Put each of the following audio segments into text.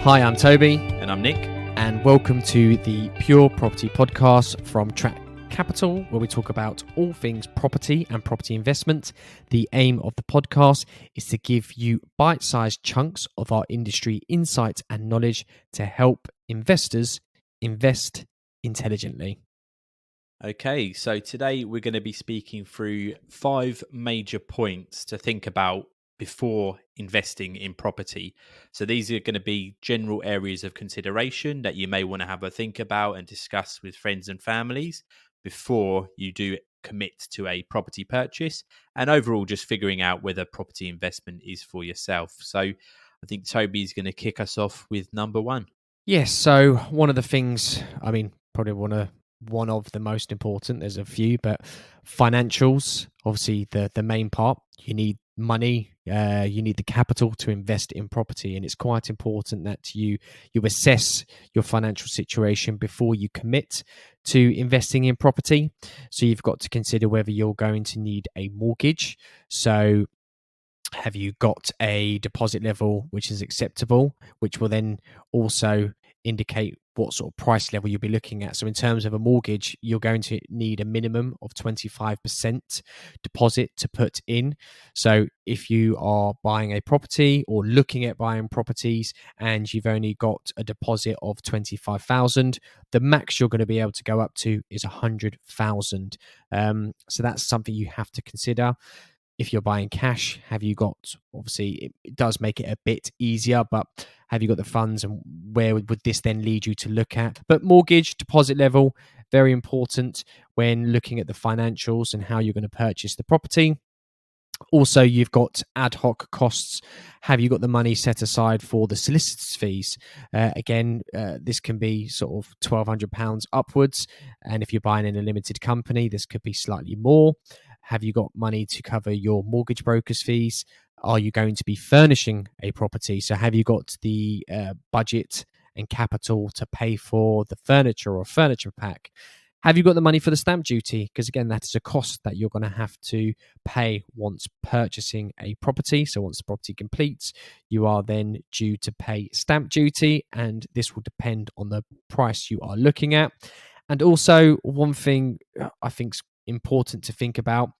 Hi, I'm Toby. And I'm Nick. And welcome to the Pure Property Podcast from Track Capital, where we talk about all things property and property investment. The aim of the podcast is to give you bite-sized chunks of our industry insight and knowledge to help investors invest intelligently. Okay, so today we're going to be speaking through 5 major points to think about before investing in property. So these are going to be general areas of consideration that you may want to have a think about and discuss with friends and families before you do commit to a property purchase, and overall just figuring out whether property investment is for yourself. So I think Toby's going to kick us off with number 1. Yes, so one of the things, probably one of the most important, there's a few, but financials, obviously the main part. You need money, you need the capital to invest in property, and it's quite important that you assess your financial situation before you commit to investing in property. So you've got to consider whether you're going to need a mortgage. So have you got a deposit level which is acceptable, which will then also indicate what sort of price level you'll be looking at. So in terms of a mortgage, you're going to need a minimum of 25% deposit to put in. So if you are buying a property or looking at buying properties and you've only got a deposit of 25,000, the max you're going to be able to go up to is 100,000. So that's something you have to consider. If you're buying cash, have you got, obviously it does make it a bit easier, but have you got the funds, and where would this then lead you to look at? But mortgage deposit level, very important when looking at the financials and how you're going to purchase the property. Also, you've got ad hoc costs. Have you got the money set aside for the solicitor's fees? This can be sort of £1,200 upwards. And if you're buying in a limited company, this could be slightly more. Have you got money to cover your mortgage broker's fees? Are you going to be furnishing a property? So have you got the budget and capital to pay for the furniture or furniture pack? Have you got the money for the stamp duty? Because again, that is a cost that you're going to have to pay once purchasing a property. So once the property completes, you are then due to pay stamp duty, and this will depend on the price you are looking at. And also, one thing I think is important to think about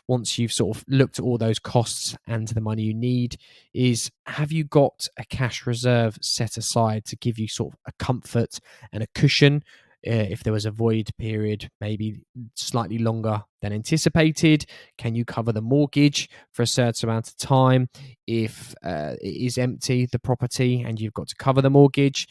once you've sort of looked at all those costs and the money you need is, have you got a cash reserve set aside to give you sort of a comfort and a cushion if there was a void period, maybe slightly longer than anticipated? Can you cover the mortgage for a certain amount of time if it is empty, the property, and you've got to cover the mortgage?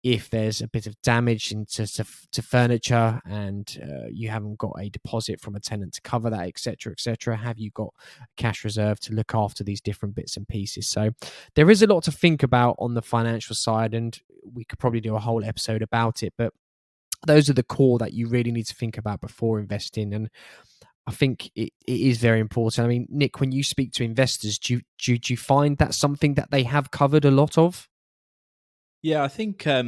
If there's a bit of damage to furniture and you haven't got a deposit from a tenant to cover that, etc., have you got a cash reserve to look after these different bits and pieces? So there is a lot to think about on the financial side, and we could probably do a whole episode about it, but those are the core that you really need to think about before investing. And I think it is very important. I mean, Nick, when you speak to investors, do you find that something that they have covered a lot of? Yeah, I think a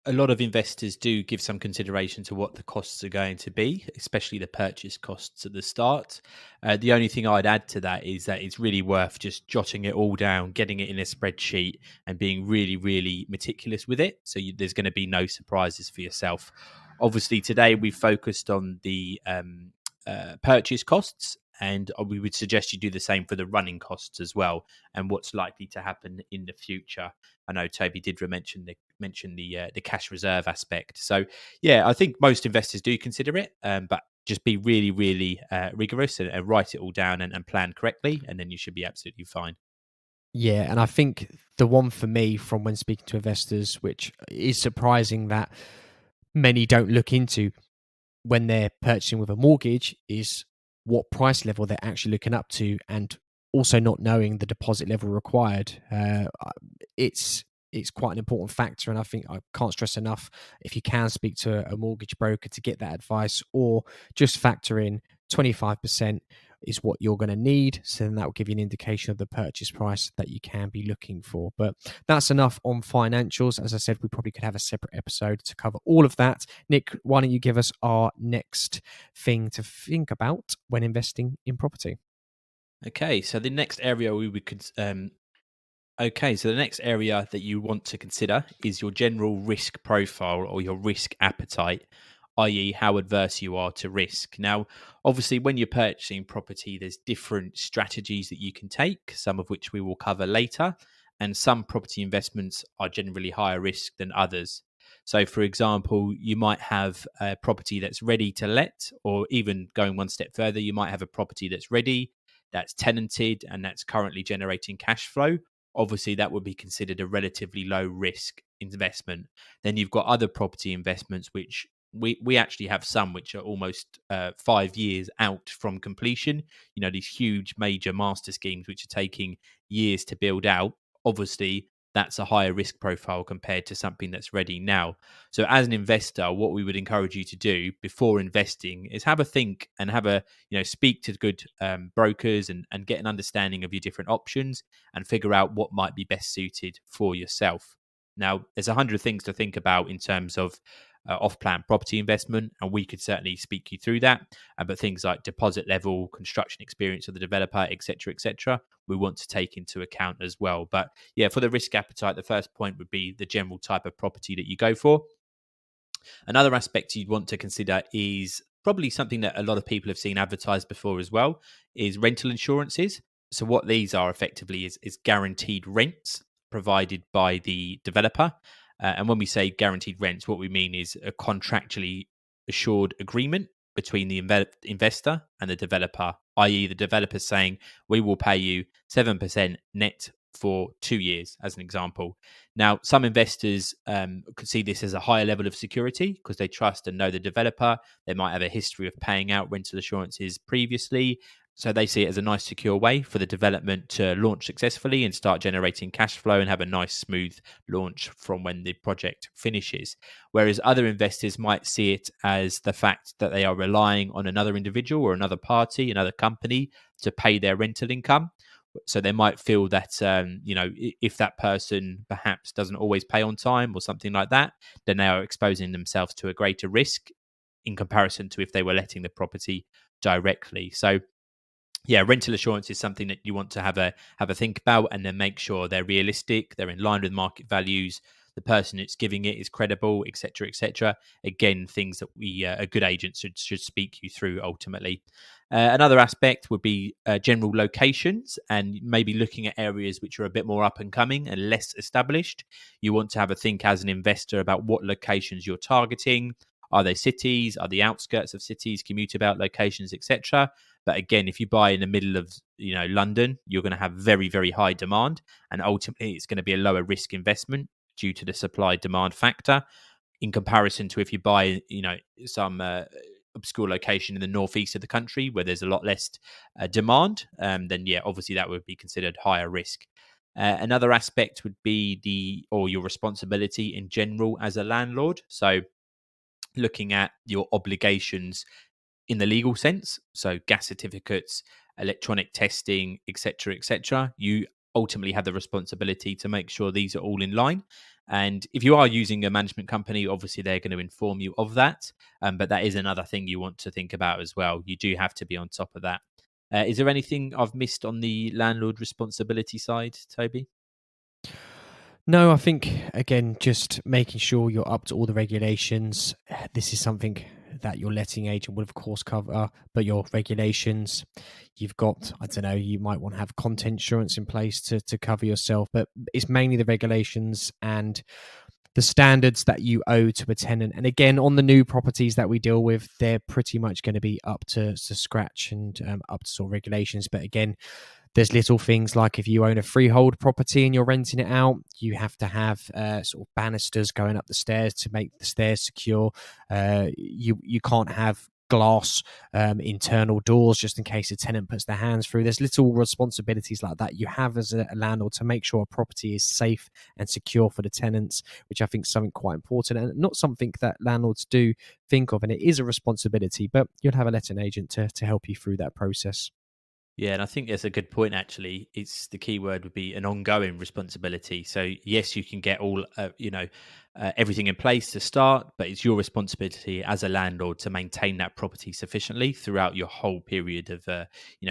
lot of investors do give some consideration to what the costs are going to be, especially the purchase costs at the start. The only thing I'd add to that is that it's really worth just jotting it all down, getting it in a spreadsheet, and being really, really meticulous with it. So there's going to be no surprises for yourself. Obviously, today we focused on the purchase costs, and we would suggest you do the same for the running costs as well, and what's likely to happen in the future. I know Toby did mention the cash reserve aspect. So yeah, I think most investors do consider it, but just be really, really rigorous and write it all down and plan correctly, and then you should be absolutely fine. Yeah, and I think the one for me from when speaking to investors, which is surprising that many don't look into when they're purchasing with a mortgage, is what price level they're actually looking up to, and also not knowing the deposit level required. It's quite an important factor, and I think I can't stress enough, if you can speak to a mortgage broker to get that advice, or just factor in 25% is what you're going to need. So then that will give you an indication of the purchase price that you can be looking for. But that's enough on financials. As I said, we probably could have a separate episode to cover all of that. Nick, why don't you give us our next thing to think about when investing in property? Okay, so the next area we would Okay, so the next area that you want to consider is your general risk profile or your risk appetite, i.e., how adverse you are to risk. Now, obviously, when you're purchasing property, there's different strategies that you can take, some of which we will cover later, and some property investments are generally higher risk than others. So, for example, you might have a property that's ready to let, or even going one step further, you might have a property that's ready, that's tenanted, and that's currently generating cash flow. Obviously that would be considered a relatively low risk investment. Then you've got other property investments, which we actually have some which are almost 5 years out from completion. You know, these huge major master schemes which are taking years to build out. Obviously, that's a higher risk profile compared to something that's ready now. So, as an investor, what we would encourage you to do before investing is have a think and have a, speak to good brokers and get an understanding of your different options and figure out what might be best suited for yourself. Now, there's 100 things to think about in terms of off-plan property investment, and we could certainly speak you through that. But things like deposit level, construction experience of the developer, etc., we want to take into account as well. But yeah, for the risk appetite, the first point would be the general type of property that you go for. Another aspect you'd want to consider is probably something that a lot of people have seen advertised before as well, is rental insurances. So what these are effectively is guaranteed rents provided by the developer. And when we say guaranteed rents, what we mean is a contractually assured agreement between the investor and the developer, i.e., the developer saying, we will pay you 7% net for 2 years, as an example. Now, some investors could see this as a higher level of security because they trust and know the developer. They might have a history of paying out rental assurances previously. So they see it as a nice, secure way for the development to launch successfully and start generating cash flow and have a nice, smooth launch from when the project finishes. Whereas other investors might see it as the fact that they are relying on another individual or another party, another company to pay their rental income. So they might feel that, if that person perhaps doesn't always pay on time or something like that, then they are exposing themselves to a greater risk in comparison to if they were letting the property directly. So yeah, rental assurance is something that you want to have a think about, and then make sure they're realistic, they're in line with market values, the person that's giving it is credible, etc., etc. Again, things that we a good agent should speak you through ultimately. Another aspect would be general locations, and maybe looking at areas which are a bit more up and coming and less established. You want to have a think as an investor about what locations you're targeting. Are they cities? Are the outskirts of cities, commute about locations, etc.? But again, if you buy in the middle of London, you're going to have very, very high demand, and ultimately it's going to be a lower risk investment due to the supply demand factor in comparison to if you buy some obscure location in the northeast of the country where there's a lot less demand. Then yeah, obviously that would be considered higher risk. Another aspect would be your responsibility in general as a landlord. So looking at your obligations in the legal sense, so gas certificates, electronic testing, etc., you ultimately have the responsibility to make sure these are all in line. And if you are using a management company, obviously they're going to inform you of that. But that is another thing you want to think about as well. You do have to be on top of that. Is there anything I've missed on the landlord responsibility side, Toby? No, I think again, just making sure you're up to all the regulations. This is something that your letting agent will of course cover, but your regulations, you've got, I don't know, you might want to have content insurance in place to cover yourself, but it's mainly the regulations and the standards that you owe to a tenant. And again, on the new properties that we deal with, they're pretty much going to be up to scratch and up to sort of regulations. But again, there's little things like if you own a freehold property and you're renting it out, you have to have sort of banisters going up the stairs to make the stairs secure. You can't have glass internal doors just in case a tenant puts their hands through. There's little responsibilities like that you have as a landlord to make sure a property is safe and secure for the tenants, which I think is something quite important and not something that landlords do think of. And it is a responsibility, but you'll have a letting agent to help you through that process. Yeah, and I think that's a good point. Actually, it's the key word would be an ongoing responsibility. So yes, you can get all everything in place to start, but it's your responsibility as a landlord to maintain that property sufficiently throughout your whole period of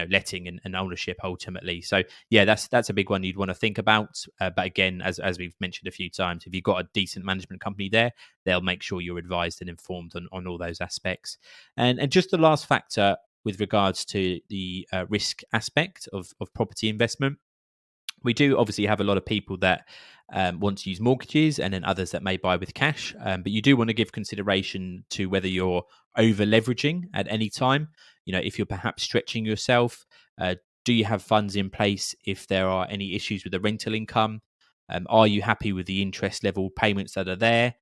letting and ownership ultimately. So yeah, that's a big one you'd want to think about. But again, as we've mentioned a few times, if you've got a decent management company there, they'll make sure you're advised and informed on all those aspects. And just the last factor with regards to the risk aspect of property investment. We do obviously have a lot of people that want to use mortgages and then others that may buy with cash. But you do want to give consideration to whether you're over leveraging at any time. If you're perhaps stretching yourself, do you have funds in place if there are any issues with the rental income? Are you happy with the interest level payments that are there?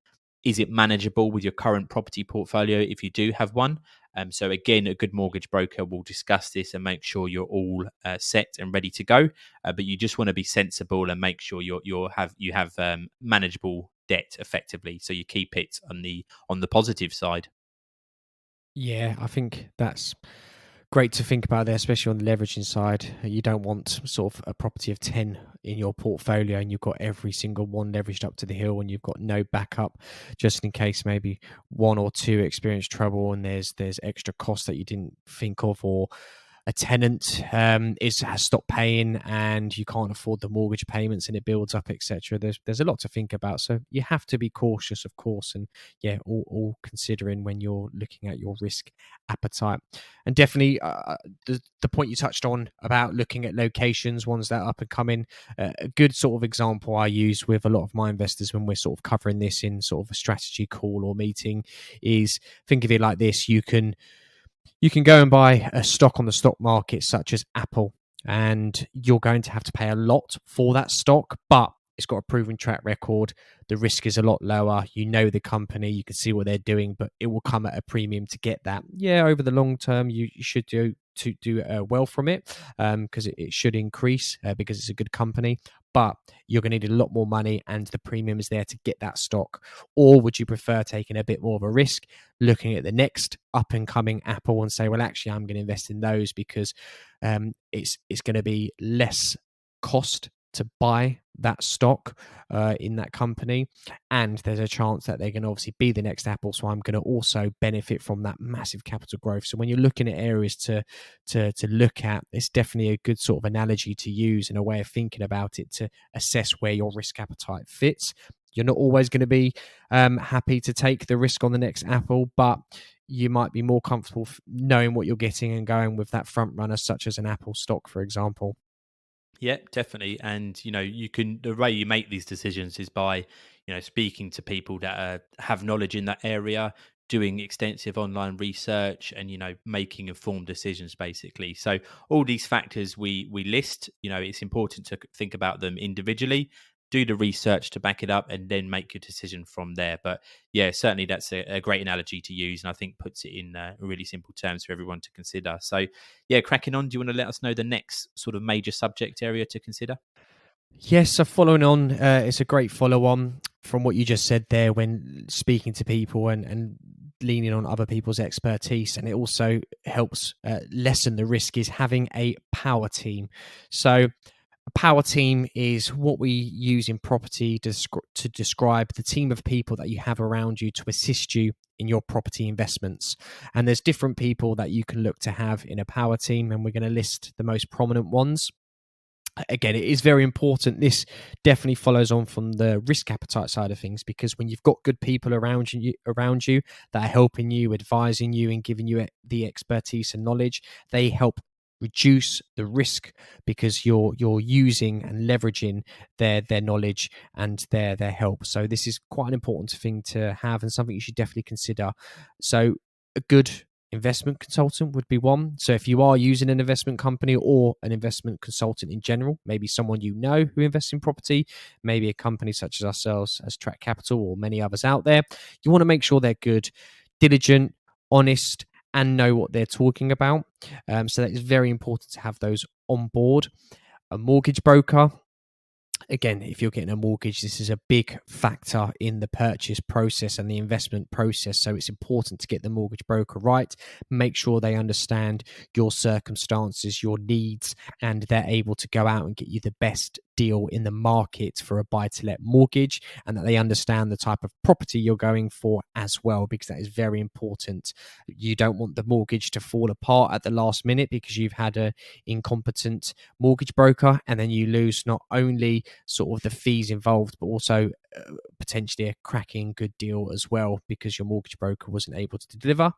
Is it manageable with your current property portfolio if you do have one? So again, a good mortgage broker will discuss this and make sure you're all set and ready to go. But you just want to be sensible and make sure you have manageable debt effectively, so you keep it on the positive side. Yeah, I think that's great to think about there, especially on the leveraging side. You don't want sort of a property of 10 in your portfolio and you've got every single one leveraged up to the hill and you've got no backup just in case maybe one or two experience trouble and there's extra costs that you didn't think of, or a tenant has stopped paying and you can't afford the mortgage payments and it builds up, etc. There's a lot to think about, so you have to be cautious, of course, and yeah, all considering when you're looking at your risk appetite. And definitely the point you touched on about looking at locations, ones that are up and coming, a good sort of example I use with a lot of my investors when we're sort of covering this in sort of a strategy call or meeting is, think of it like this: you can go and buy a stock on the stock market such as Apple, and you're going to have to pay a lot for that stock, but it's got a proven track record. The risk is a lot lower. You know the company, you can see what they're doing, but it will come at a premium to get that. Yeah, over the long term, you should do well from it, because it should increase because it's a good company. But you're going to need a lot more money, and the premium is there to get that stock. Or would you prefer taking a bit more of a risk, looking at the next up and coming Apple and say, well, actually, I'm going to invest in those because it's going to be less cost to buy that stock in that company, and there's a chance that they're going to obviously be the next Apple, so I'm going to also benefit from that massive capital growth. So when you're looking at areas to look at, it's definitely a good sort of analogy to use and a way of thinking about it to assess where your risk appetite fits. You're not always going to be happy to take the risk on the next Apple, but you might be more comfortable knowing what you're getting and going with that front runner, such as an Apple stock, for example. Yeah, definitely. And the way you make these decisions is by speaking to people that have knowledge in that area, doing extensive online research, and making informed decisions basically. So all these factors we list, it's important to think about them individually, do the research to back it up, and then make your decision from there. But yeah, certainly that's a great analogy to use, and I think puts it in really simple terms for everyone to consider. So yeah, cracking on. Do you want to let us know the next sort of major subject area to consider? Yes, so following on, it's a great follow on from what you just said there when speaking to people and leaning on other people's expertise. And it also helps lessen the risk, is having a power team. So, a power team is what we use in property to describe the team of people that you have around you to assist you in your property investments. And there's different people that you can look to have in a power team, and we're going to list the most prominent ones. Again, it is very important. This definitely follows on from the risk appetite side of things, because when you've got good people around you that are helping you, advising you, and giving you the expertise and knowledge, they help reduce the risk because you're using and leveraging their knowledge and their help. So this is quite an important thing to have and something you should definitely consider. So a good investment consultant would be one. So if you are using an investment company or an investment consultant in general, maybe someone you know who invests in property, maybe a company such as ourselves as Track Capital or many others out there, you want to make sure they're good, diligent, honest, and know what they're talking about. So that is very important to have those on board. A mortgage broker, again, if you're getting a mortgage, this is a big factor in the purchase process and the investment process. So it's important to get the mortgage broker right, make sure they understand your circumstances, your needs, and they're able to go out and get you the best deal in the market for a buy-to-let mortgage, and that they understand the type of property you're going for as well, because that is very important. You don't want the mortgage to fall apart at the last minute because you've had a incompetent mortgage broker, and then you lose not only sort of the fees involved, but also potentially a cracking good deal as well, because your mortgage broker wasn't able to deliver.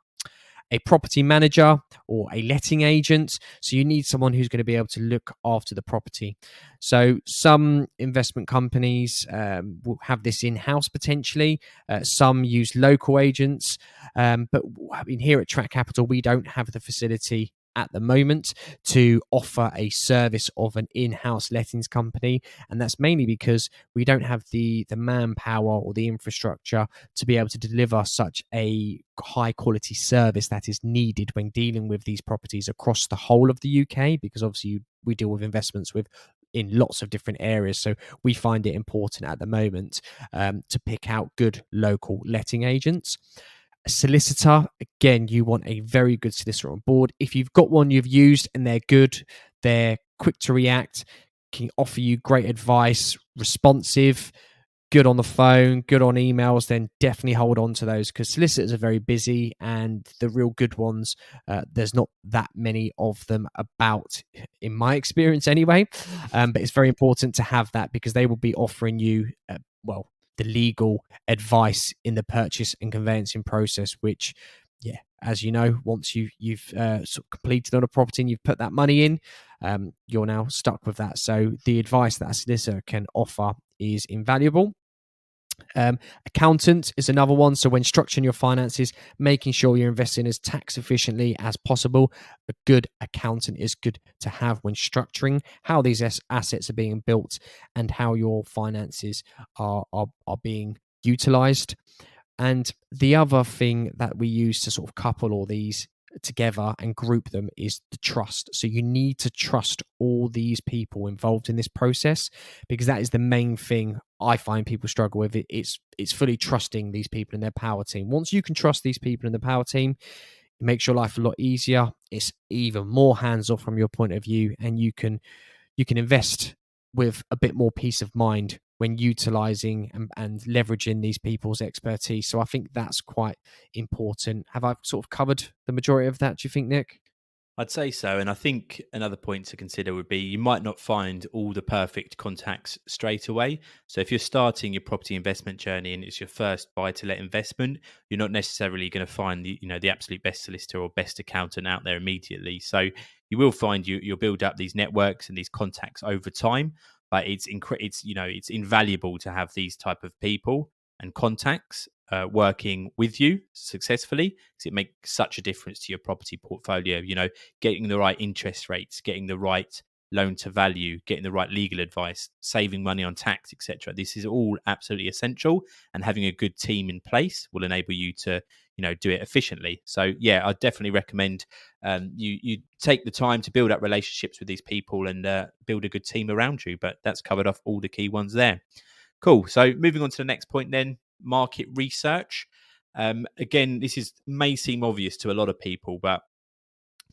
A property manager or a letting agent. So you need someone who's going to be able to look after the property. So some investment companies will have this in-house potentially. Some use local agents. But I mean, here at Track Capital, we don't have the facility at the moment to offer a service of an in-house lettings company, and that's mainly because we don't have the manpower or the infrastructure to be able to deliver such a high quality service that is needed when dealing with these properties across the whole of the UK, because obviously we deal with investments with in lots of different areas. So we find it important at the moment to pick out good local letting agents. A solicitor, again, you want a very good solicitor on board. If you've got one you've used and they're good, they're quick to react, can offer you great advice, responsive, good on the phone, good on emails, then definitely hold on to those, because solicitors are very busy, and the real good ones, there's not that many of them about, in my experience anyway. But it's very important to have that, because they will be offering you, the legal advice in the purchase and conveyancing process, which, yeah, as you know, once you've sort of completed on a property and you've put that money in, you're now stuck with that. So the advice that a solicitor can offer is invaluable. Accountant is another one. So when structuring your finances, making sure you're investing as tax efficiently as possible, a good accountant is good to have when structuring how these assets are being built and how your finances are being utilized. And the other thing that we use to sort of couple all these together and group them is the trust. So you need to trust all these people involved in this process, because that is the main thing I find people struggle with. It's fully trusting these people in their power team. Once you can trust these people in the power team, it makes your life a lot easier. It's even more hands-off from your point of view, and you can invest with a bit more peace of mind when utilizing and leveraging these people's expertise. So I think that's quite important. Have I sort of covered the majority of that, do you think, Nick? I'd say so. And I think another point to consider would be you might not find all the perfect contacts straight away. So if you're starting your property investment journey and it's your first buy to let investment, you're not necessarily going to find the absolute best solicitor or best accountant out there immediately. So you will find you'll build up these networks and these contacts over time, but it's invaluable to have these type of people and contacts working with you successfully, because it makes such a difference to your property portfolio. Getting the right interest rates, getting the right loan to value, getting the right legal advice, saving money on tax, etc. This is all absolutely essential, and having a good team in place will enable you to do it efficiently. So yeah, I definitely recommend you take the time to build up relationships with these people and build a good team around you. But that's covered off all the key ones there. Cool. So moving on to the next point then, market research. Again, this may seem obvious to a lot of people, but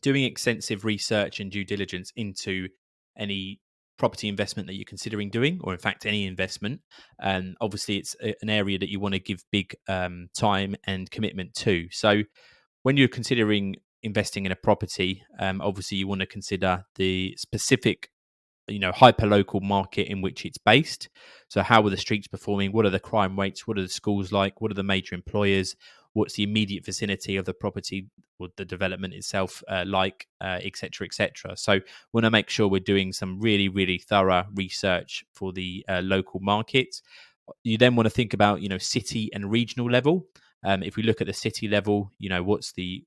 doing extensive research and due diligence into any property investment that you're considering doing, or in fact any investment, and obviously it's an area that you want to give big time and commitment to. So when you're considering investing in a property, obviously you want to consider the specific hyper local market in which it's based. So how are the streets performing? What are the crime rates? What are the schools like? What are the major employers? What's the immediate vicinity of the property or the development itself like, et cetera, et cetera. So we want to make sure we're doing some really, really thorough research for the local market. You then want to think about, city and regional level. If we look at the city level, what's the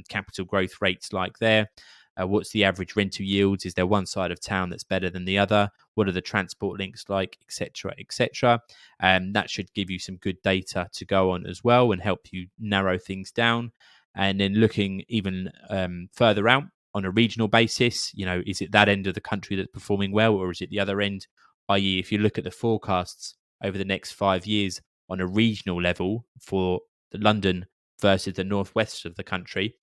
capital growth rates like there? What's the average rental yields? Is there one side of town that's better than the other? What are the transport links like, etc., etc.? That should give you some good data to go on as well and help you narrow things down. And then looking even further out on a regional basis, is it that end of the country that's performing well, or is it the other end i.e., if you look at the forecasts over the next 5 years on a regional level for the London versus the northwest of the country,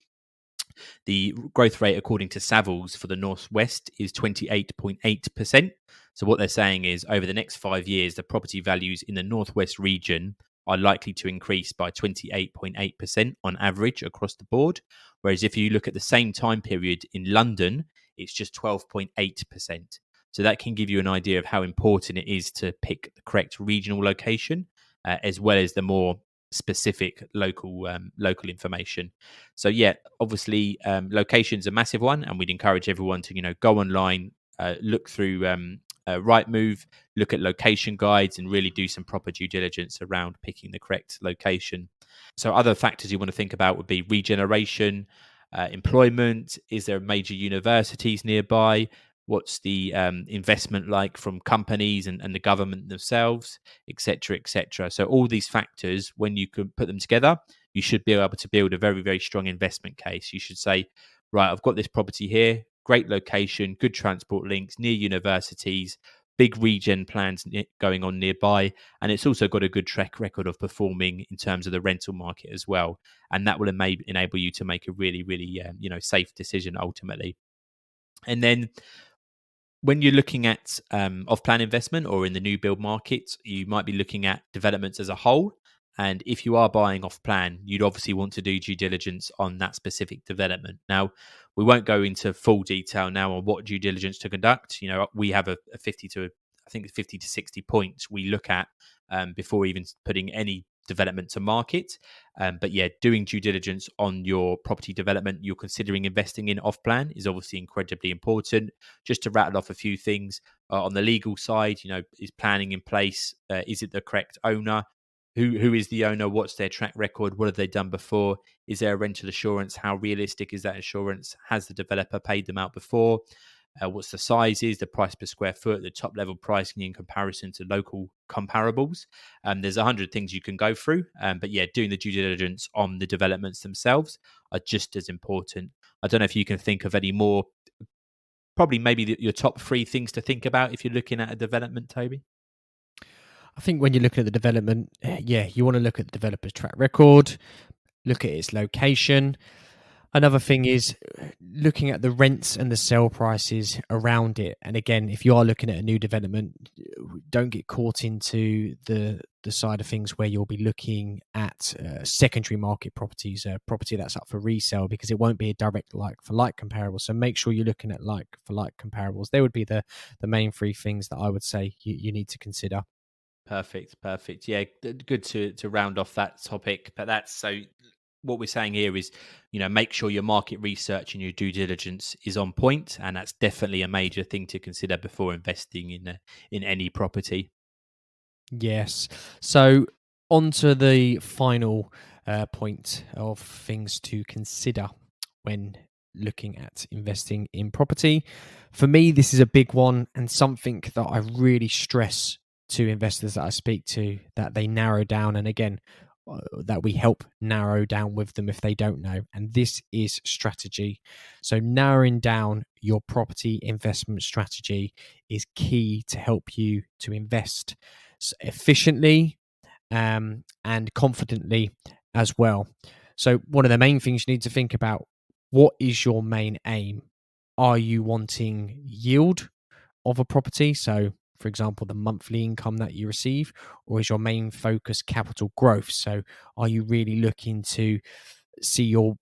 the growth rate, according to Savills, for the Northwest is 28.8%. So, what they're saying is over the next 5 years, the property values in the Northwest region are likely to increase by 28.8% on average across the board. Whereas if you look at the same time period in London, it's just 12.8%. So, that can give you an idea of how important it is to pick the correct regional location, as well as the more specific local information. So yeah, obviously, location's a massive one, and we'd encourage everyone to go online, look through Rightmove, look at location guides, and really do some proper due diligence around picking the correct location. So other factors you want to think about would be regeneration, employment. Is there major universities nearby? What's the investment like from companies and the government themselves, etc., etc. So all these factors, when you can put them together, you should be able to build a very, very strong investment case. You should say, right, I've got this property here, great location, good transport links, near universities, big regen plans going on nearby, and it's also got a good track record of performing in terms of the rental market as well. And that will enable you to make a really, really safe decision ultimately. And then when you're looking at off-plan investment or in the new build market, you might be looking at developments as a whole. And if you are buying off-plan, you'd obviously want to do due diligence on that specific development. Now, we won't go into full detail now on what due diligence to conduct. We have a 50 to 60 points we look at before even putting any development to market. But yeah, doing due diligence on your property development you're considering investing in off plan is obviously incredibly important. Just to rattle off a few things on the legal side, is planning in place? Is it the correct owner? Who is the owner? What's their track record? What have they done before? Is there a rental assurance? How realistic is that assurance? Has the developer paid them out before? What's the sizes, the price per square foot, the top level pricing in comparison to local comparables? There's 100 things you can go through, but yeah, doing the due diligence on the developments themselves are just as important. I don't know if you can think of any more, probably maybe your top 3 things to think about if you're looking at a development, Toby. I think when you're looking at the development, you want to look at the developer's track record, look at its location. Another thing is looking at the rents and the sale prices around it. And again, if you are looking at a new development, don't get caught into the side of things where you'll be looking at secondary market properties, property that's up for resale, because it won't be a direct like-for-like comparable. So make sure you're looking at like-for-like comparables. They would be the main 3 things that I would say you need to consider. Perfect. Yeah, good to round off that topic. But that's so what we're saying here is, make sure your market research and your due diligence is on point, and that's definitely a major thing to consider before investing in any property. Yes. So on to the final point of things to consider when looking at investing in property. For me, this is a big one and something that I really stress to investors that I speak to, that they narrow down, and again, that we help narrow down with them if they don't know. And this is strategy. So narrowing down your property investment strategy is key to help you to invest efficiently and confidently as well. So one of the main things you need to think about, what is your main aim? Are you wanting yield of a property? So for example, the monthly income that you receive, or is your main focus capital growth? So are you really looking to see your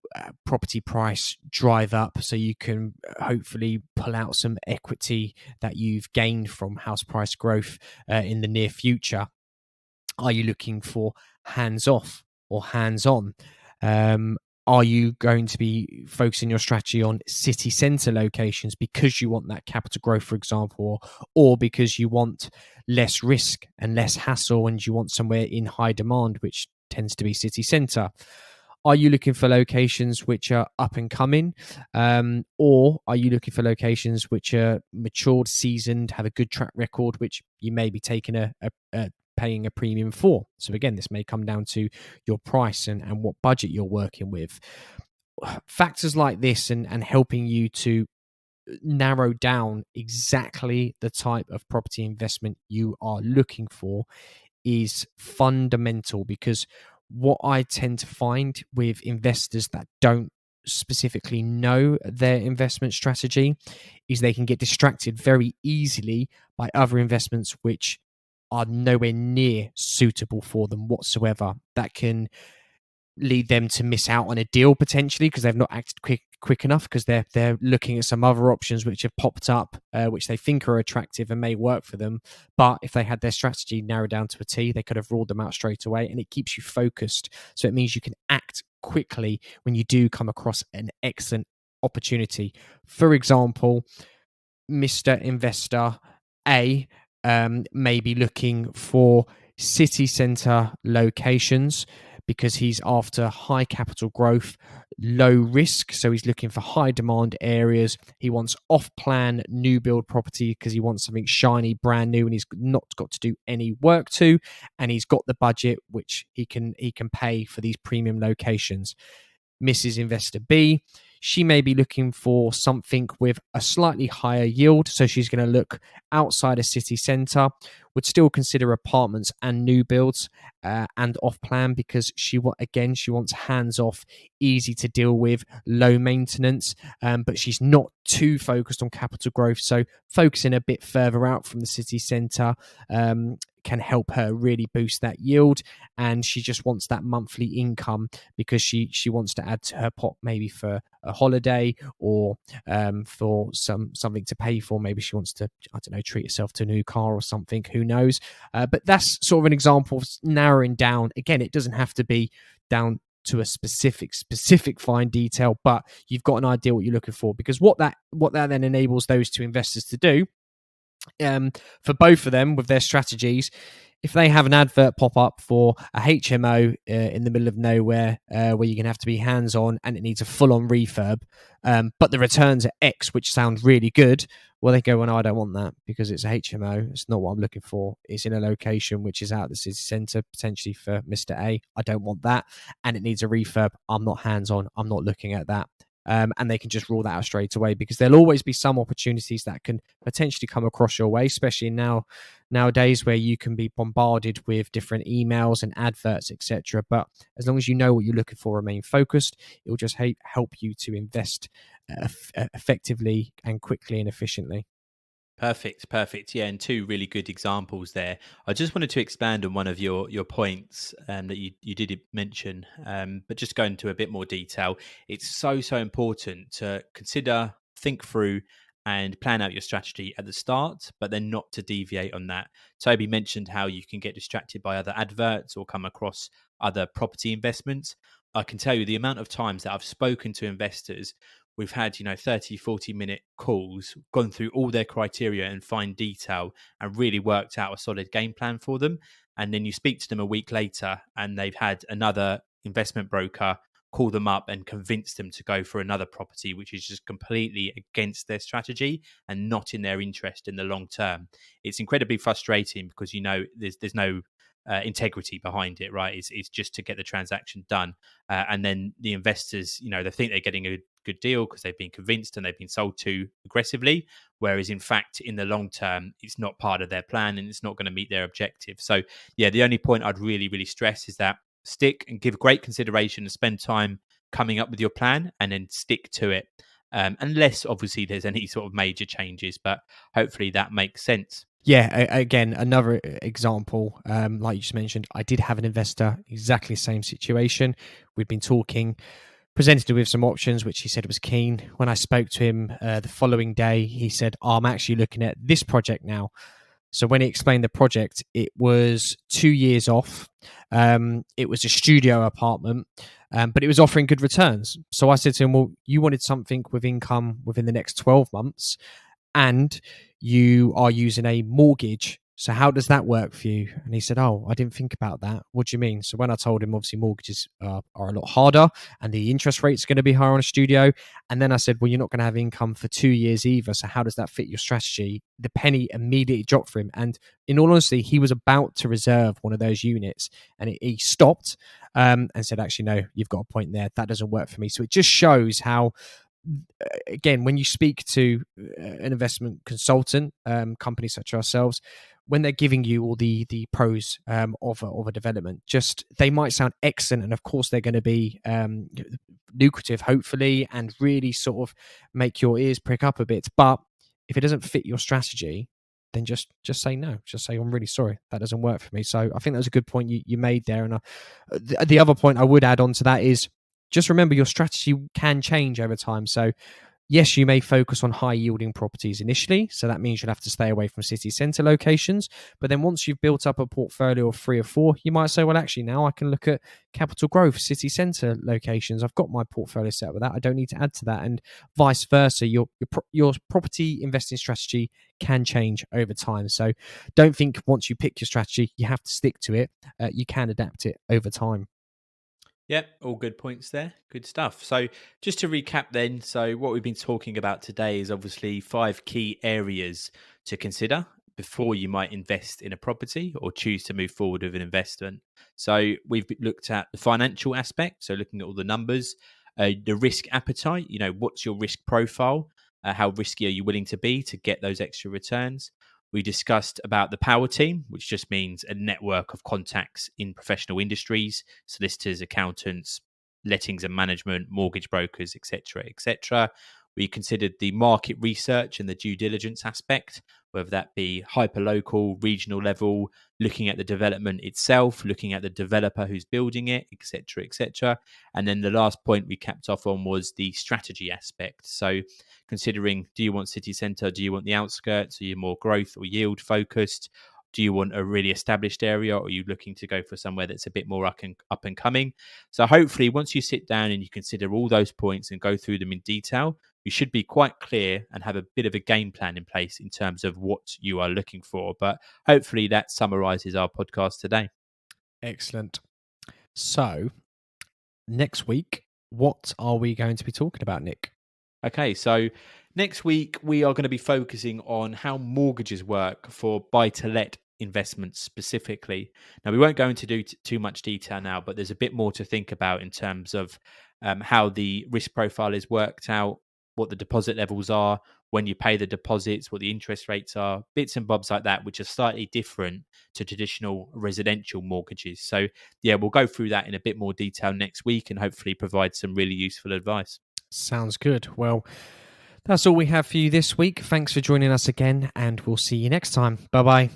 property price drive up so you can hopefully pull out some equity that you've gained from house price growth in the near future? Are you looking for hands off or hands on? Are you going to be focusing your strategy on city centre locations because you want that capital growth, for example, or because you want less risk and less hassle and you want somewhere in high demand, which tends to be city centre? Are you looking for locations which are up and coming, or are you looking for locations which are matured, seasoned, have a good track record, which you may be taking paying a premium for? So again, this may come down to your price and what budget you're working with. Factors like this and helping you to narrow down exactly the type of property investment you are looking for is fundamental, because what I tend to find with investors that don't specifically know their investment strategy is they can get distracted very easily by other investments which are nowhere near suitable for them whatsoever. That can lead them to miss out on a deal potentially because they've not acted quick enough, because they're looking at some other options which have popped up, which they think are attractive and may work for them. But if they had their strategy narrowed down to a T, they could have ruled them out straight away, and it keeps you focused. So it means you can act quickly when you do come across an excellent opportunity. For example, Mr. Investor A may be looking for city centre locations because he's after high capital growth, low risk. So he's looking for high demand areas. He wants off-plan new build property because he wants something shiny, brand new, and he's not got to do any work to, and he's got the budget which he can pay for these premium locations. Mrs. Investor B, she may be looking for something with a slightly higher yield. So she's going to look outside a city centre, would still consider apartments and new builds and off plan, because she wants hands off, easy to deal with, low maintenance, but she's not too focused on capital growth. So focusing a bit further out from the city centre can help her really boost that yield. And she just wants that monthly income because she wants to add to her pot, maybe for a holiday or for something to pay for. Maybe she wants to, I don't know, treat herself to a new car or something, who knows. But that's sort of an example of narrowing down. Again, it doesn't have to be down to a specific fine detail, but you've got an idea what you're looking for, because what that then enables those two investors to do, for both of them with their strategies, if they have an advert pop up for a HMO in the middle of nowhere, where you're going to have to be hands-on and it needs a full-on refurb, but the returns are X, which sounds really good, well, they go, well, no, I don't want that because it's a HMO. It's not what I'm looking for. It's in a location which is out of the city centre, potentially for Mr. A. I don't want that. And it needs a refurb. I'm not hands-on. I'm not looking at that. And they can just rule that out straight away, because there'll always be some opportunities that can potentially come across your way, especially nowadays where you can be bombarded with different emails and adverts, etc. But as long as you know what you're looking for, remain focused, it will just help you to invest effectively and quickly and efficiently. Perfect. Yeah, and two really good examples there. I just wanted to expand on one of your points that you did mention, but just go into a bit more detail. It's so important to consider, think through, and plan out your strategy at the start, but then not to deviate on that. Toby mentioned how you can get distracted by other adverts or come across other property investments. I can tell you the amount of times that I've spoken to investors, we've had 30 40-minute calls, gone through all their criteria and fine detail, and really worked out a solid game plan for them. And then you speak to them a week later and they've had another investment broker call them up and convince them to go for another property, which is just completely against their strategy and not in their interest in the long term. It's incredibly frustrating because there's no integrity behind it, right? It's just to get the transaction done, and then the investors, they think they're getting a good deal because they've been convinced and they've been sold to aggressively, whereas in fact in the long term it's not part of their plan and it's not going to meet their objective. So yeah, the only point I'd really stress is that stick and give great consideration and spend time coming up with your plan, and then stick to it, unless obviously there's any sort of major changes, but hopefully that makes sense. Yeah, again, another example, like you just mentioned, I did have an investor, exactly the same situation. We'd been talking, presented with some options, which he said was keen. When I spoke to him the following day, he said, I'm actually looking at this project now. So when he explained the project, it was 2 years off. It was a studio apartment, but it was offering good returns. So I said to him, well, you wanted something with income within the next 12 months, and you are using a mortgage. So how does that work for you? And he said, oh, I didn't think about that. What do you mean? So when I told him, obviously mortgages are a lot harder and the interest rate's going to be higher on a studio. And then I said, well, you're not going to have income for 2 years either. So how does that fit your strategy? The penny immediately dropped for him. And in all honesty, he was about to reserve one of those units, and he stopped and said, actually, no, you've got a point there. That doesn't work for me. So it just shows how again, when you speak to an investment consultant, companies such as ourselves, when they're giving you all the pros of a development, just they might sound excellent, and of course they're going to be lucrative, hopefully, and really sort of make your ears prick up a bit. But if it doesn't fit your strategy, then just say no. Just say, I'm really sorry, that doesn't work for me. So I think that was a good point you made there. And the other point I would add on to that is just remember your strategy can change over time. So yes, you may focus on high yielding properties initially. So that means you'll have to stay away from city centre locations. But then once you've built up a portfolio of 3 or 4, you might say, well, actually, now I can look at capital growth, city centre locations. I've got my portfolio set up with that. I don't need to add to that. And vice versa. Your property investing strategy can change over time. So don't think once you pick your strategy, you have to stick to it. You can adapt it over time. Yep, all good points there. Good stuff. So, just to recap then, so what we've been talking about today is obviously 5 key areas to consider before you might invest in a property or choose to move forward with an investment. So, we've looked at the financial aspect, so looking at all the numbers, the risk appetite, what's your risk profile? How risky are you willing to be to get those extra returns? We discussed about the power team, which just means a network of contacts in professional industries, solicitors, accountants, lettings and management, mortgage brokers, etc., etc. We considered the market research and the due diligence aspect, whether that be hyperlocal, regional level, looking at the development itself, looking at the developer who's building it, etc., etc. And then the last point we capped off on was the strategy aspect. So considering, do you want city centre, do you want the outskirts, are you more growth or yield focused, do you want a really established area, or are you looking to go for somewhere that's a bit more up and coming? So hopefully once you sit down and you consider all those points and go through them in detail, you should be quite clear and have a bit of a game plan in place in terms of what you are looking for. But hopefully that summarizes our podcast today. Excellent. So next week, what are we going to be talking about, Nick? Okay, so next week we are going to be focusing on how mortgages work for buy-to-let investments specifically. Now, we won't go into too much detail now, but there's a bit more to think about in terms of how the risk profile is worked out, what the deposit levels are, when you pay the deposits, what the interest rates are, bits and bobs like that, which are slightly different to traditional residential mortgages. So, yeah, we'll go through that in a bit more detail next week and hopefully provide some really useful advice. Sounds good. Well, that's all we have for you this week. Thanks for joining us again, and we'll see you next time. Bye bye.